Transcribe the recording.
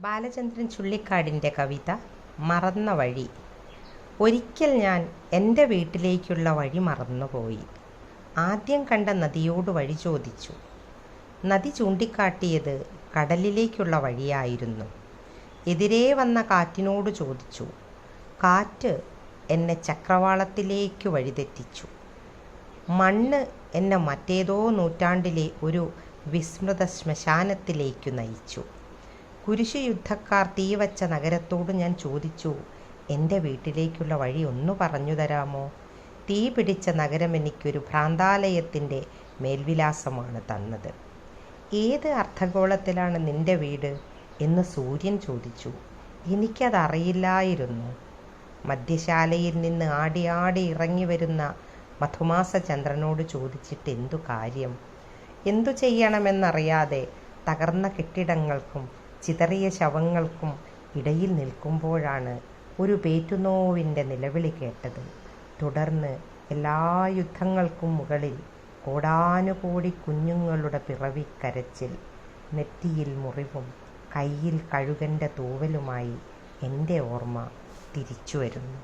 ബാലചന്ദ്രൻ ചുള്ളിക്കാടിൻ്റെ കവിത മറന്ന വഴി. ഒരിക്കൽ ഞാൻ എൻ്റെ വീട്ടിലേക്കുള്ള വഴി മറന്നുപോയി. ആദ്യം കണ്ട നദിയോട് വഴി ചോദിച്ചു. നദി ചൂണ്ടിക്കാട്ടിയത് കടലിലേക്കുള്ള വഴിയായിരുന്നു. എതിരേ വന്ന കാറ്റിനോട് ചോദിച്ചു. കാറ്റ് എന്നെ ചക്രവാളത്തിലേക്ക് വഴിതെറ്റിച്ചു. മണ്ണ് എന്നെ മറ്റേതോ നൂറ്റാണ്ടിലെ ഒരു വിസ്മൃത ശ്മശാനത്തിലേക്കു നയിച്ചു. കുരിശുയുദ്ധക്കാർ തീവച്ച നഗരത്തോട് ഞാൻ ചോദിച്ചു, എൻ്റെ വീട്ടിലേക്കുള്ള വഴി ഒന്നു പറഞ്ഞു തരാമോ? തീ പിടിച്ച നഗരം എനിക്കൊരു ഭ്രാന്താലയത്തിൻ്റെ മേൽവിലാസമാണ് തന്നത്. ഏത് അർദ്ധഗോളത്തിലാണ് നിൻ്റെ വീട് എന്ന് സൂര്യൻ ചോദിച്ചു. എനിക്കതറിയില്ലായിരുന്നു. മദ്യശാലയിൽ നിന്ന് ആടി ആടി ഇറങ്ങി വരുന്ന മധുമാസ ചന്ദ്രനോട് ചോദിച്ചിട്ട് എന്തു കാര്യം? എന്തു ചെയ്യണമെന്നറിയാതെ തകർന്ന കെട്ടിടങ്ങൾക്കും ചിതറിയ ശവങ്ങൾക്കും ഇടയിൽ നിൽക്കുമ്പോഴാണ് ഒരു പേറ്റുനോവിൻ്റെ നിലവിളി കേട്ടത്. തുടർന്ന് എല്ലാ യുദ്ധങ്ങൾക്കും മുകളിൽ കോടാനുകോടി കുഞ്ഞുങ്ങളുടെ പിറവിക്കരച്ചിൽ. നെറ്റിയിൽ മുറിവും കയ്യിൽ കഴുകൻ്റെ തൂവലുമായി എൻ്റെ ഓർമ്മ തിരിച്ചു വരുന്നു.